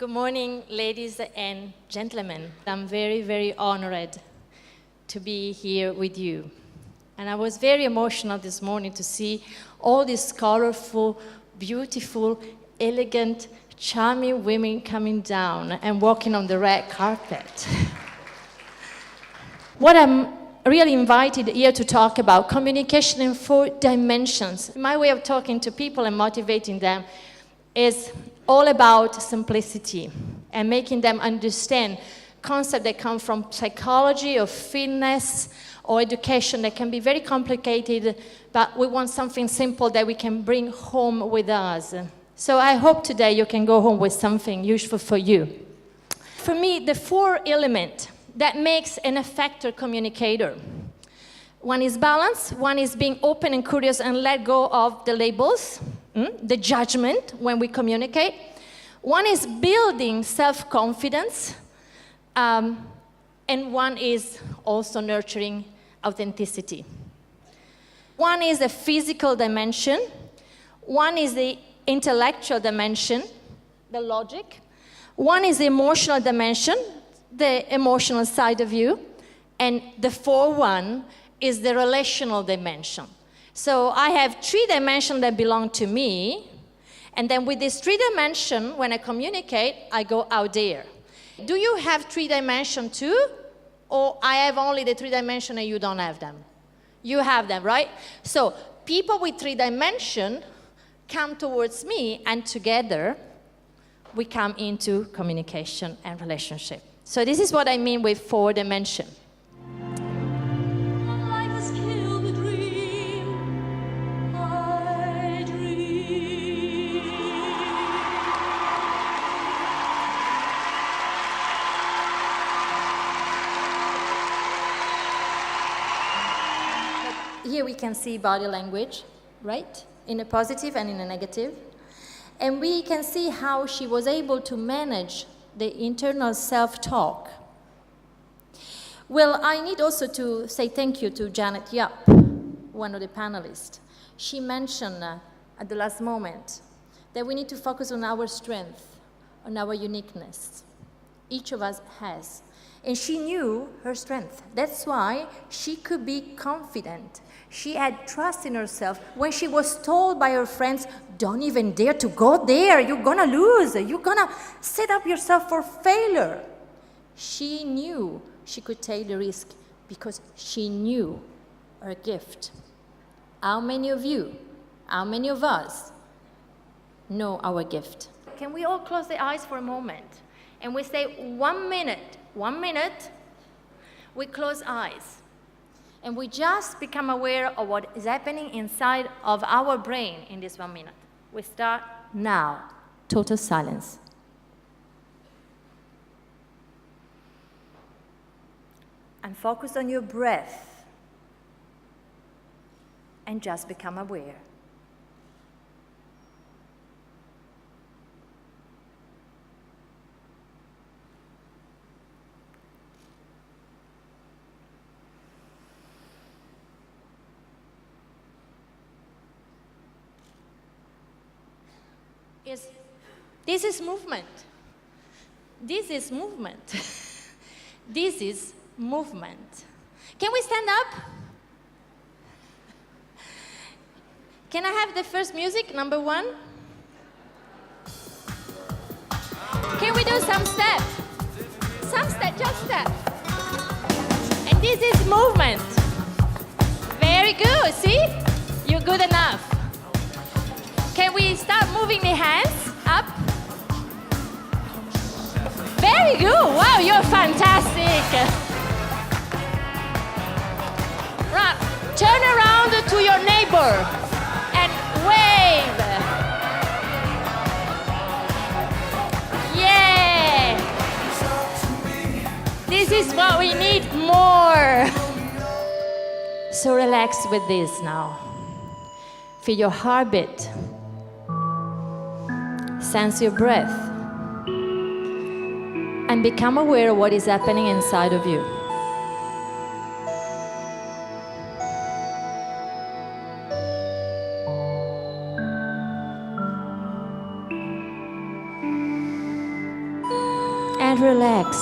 Good morning, ladies and gentlemen. I'm very, very honored to be here with you. And I was very emotional this morning to see all these colorful, beautiful, elegant, charming women coming down and walking on the red carpet. What I'm really invited here to talk about, communication in 4 dimensions. My way of talking to people and motivating them is all about simplicity and making them understand concepts that come from psychology or fitness or education that can be very complicated, but we want something simple that we can bring home with us. So I hope today you can go home with something useful for you. For me, the 4 elements that makes an effective communicator. One is balance, one is being open and curious and let go of the labels, the judgment when we communicate. One is building self-confidence, and one is also nurturing authenticity. One is the physical dimension, one is the intellectual dimension, the logic, one is the emotional dimension, the emotional side of you, and the 4th one is the relational dimension. So I have 3 dimensions that belong to me, and then with this 3 dimensions, when I communicate, I go out there. Do you have 3 dimensions too? Or I have only the 3 dimensions and you don't have them? You have them, right? So people with 3 dimensions come towards me, and together we come into communication and relationship. So this is what I mean with 4 dimensions. Here we can see body language, right? In a positive and in a negative. And we can see how she was able to manage the internal self-talk. Well, I need also to say thank you to Janet Yap, one of the panelists. She mentioned at the last moment that we need to focus on our strength, on our uniqueness. Each of us has. And she knew her strength. That's why she could be confident. She had trust in herself. When she was told by her friends, don't even dare to go there, you're gonna lose, you're gonna set up yourself for failure. She knew she could take the risk because she knew her gift. How many of you, how many of us know our gift? Can we all close the eyes for a moment? And we say 1 minute, 1 minute, we close eyes. And we just become aware of what is happening inside of our brain in this 1 minute. We start now. Total silence. And focus on your breath. And just become aware. This is movement. This is movement. This is movement. Can we stand up? Can I have the first music, number 1? Can we do some steps? Some step, just step. And this is movement. Very good, see? You're good enough. Can we start moving the hands up? Very good. Wow, you're fantastic. Right. Turn around to your neighbor and wave. Yeah. This is what we need more. So relax with this now. Feel your heartbeat. Sense your breath and become aware of what is happening inside of you. relax.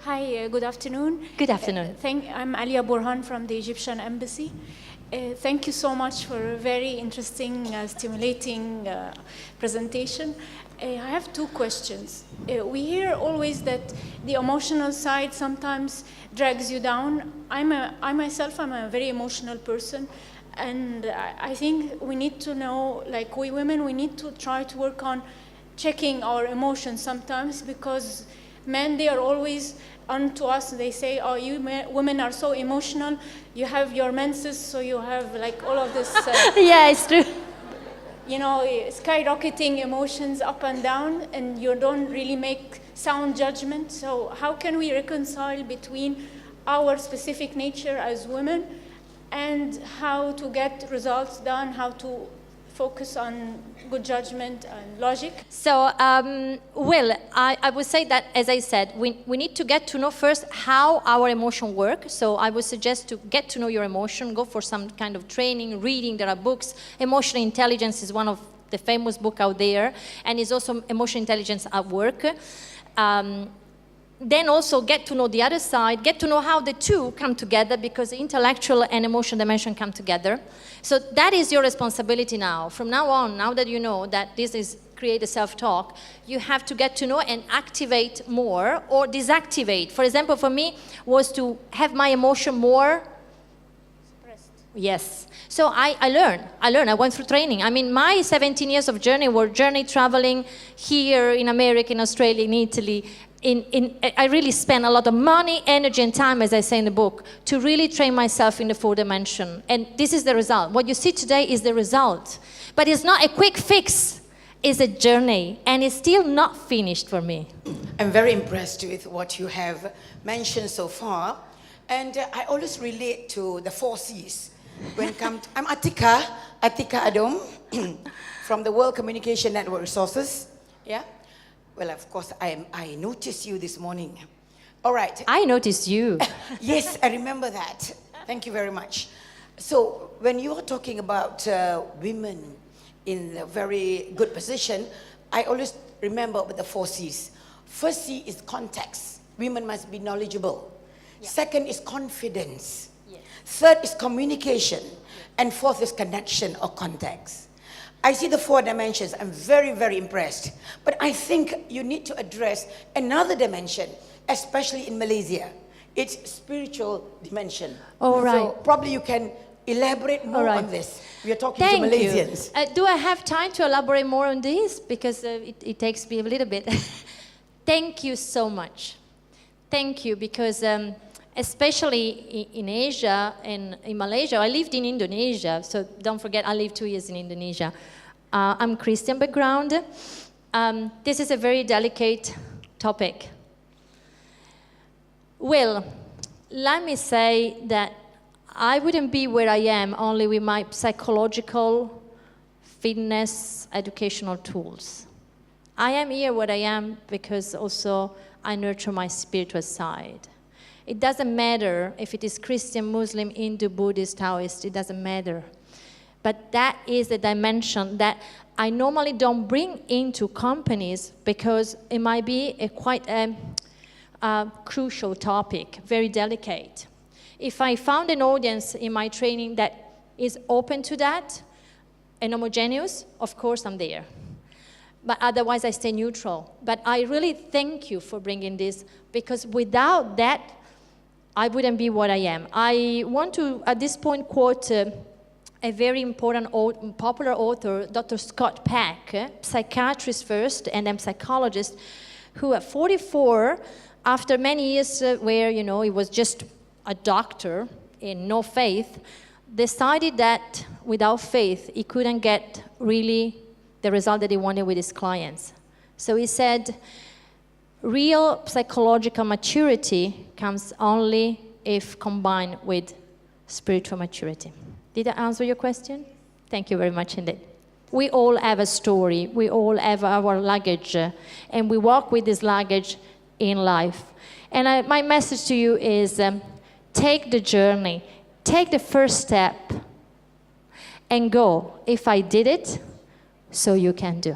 Hi, good afternoon. Good afternoon. I'm Alia Burhan from the Egyptian Embassy. Thank you so much for a very interesting, stimulating presentation. I have two questions. We hear always that the emotional side sometimes drags you down. I myself am a very emotional person, and I think we need to know, like we women, we need to try to work on checking our emotions sometimes, because men, they are always onto us. They say, oh, you women are so emotional. You have your menses, so you have like all of this. Yeah, it's true. You know, skyrocketing emotions up and down, and you don't really make sound judgment. So how can we reconcile between our specific nature as women and how to get results done, how to focus on good judgment and logic? So, I would say that, as I said, we need to get to know first how our emotion work. So I would suggest to get to know your emotion, go for some kind of training, reading. There are books. Emotional Intelligence is one of the famous book out there, and is also Emotional Intelligence at Work. Then also get to know the other side, get to know how the two come together, because the intellectual and emotional dimension come together. So that is your responsibility now. From now on, now that you know that this is create a self-talk, you have to get to know and activate more or deactivate. For example, for me, was to have my emotion more Suppressed. Yes. So I learned. I went through training. I mean, my 17 years of journey were traveling here in America, in Australia, in Italy. I really spent a lot of money, energy, and time, as I say in the book, to really train myself in the fourth dimension. And this is the result. What you see today is the result. But it's not a quick fix. It's a journey. And it's still not finished for me. I'm very impressed with what you have mentioned so far. And I always relate to the 4 C's. When it comes to, I'm Atika Adom, from the World Communication Network Resources. Yeah? Well, of course, I noticed you this morning. All right. I noticed you. Yes, I remember that. Thank you very much. So when you are talking about women in a very good position, I always remember with the 4 C's. First C is context. Women must be knowledgeable. Yeah. Second is confidence. Yes. Third is communication. Yes. And fourth is connection or context. I see the 4 dimensions. I'm very, very impressed. But I think you need to address another dimension, especially in Malaysia. It's spiritual dimension. All right. So probably you can elaborate more on this. We are talking to Malaysians. Do I have time to elaborate more on this? Because it takes me a little bit. Thank you so much. Thank you, because especially in Asia and in Malaysia, I lived in Indonesia, so don't forget I lived 2 years in Indonesia. I'm Christian background. This is a very delicate topic. Well, let me say that I wouldn't be where I am only with my psychological, fitness, educational tools. I am here where I am because also I nurture my spiritual side. It doesn't matter if it is Christian, Muslim, Hindu, Buddhist, Taoist, it doesn't matter. But that is a dimension that I normally don't bring into companies because it might be a quite crucial topic, very delicate. If I found an audience in my training that is open to that and homogeneous, of course I'm there. But otherwise I stay neutral. But I really thank you for bringing this, because without that, I wouldn't be what I am. I want to, at this point, quote a very important popular author, Dr. Scott Peck, psychiatrist first and then psychologist, who at 44, after many years where, you know, he was just a doctor in no faith, decided that without faith, he couldn't get really the result that he wanted with his clients. So he said, real psychological maturity comes only if combined with spiritual maturity. Did I answer your question? Thank you very much indeed. We all have a story. We all have our luggage, and we walk with this luggage in life. And my message to you is take the journey, take the first step, and go. If I did it, so you can do.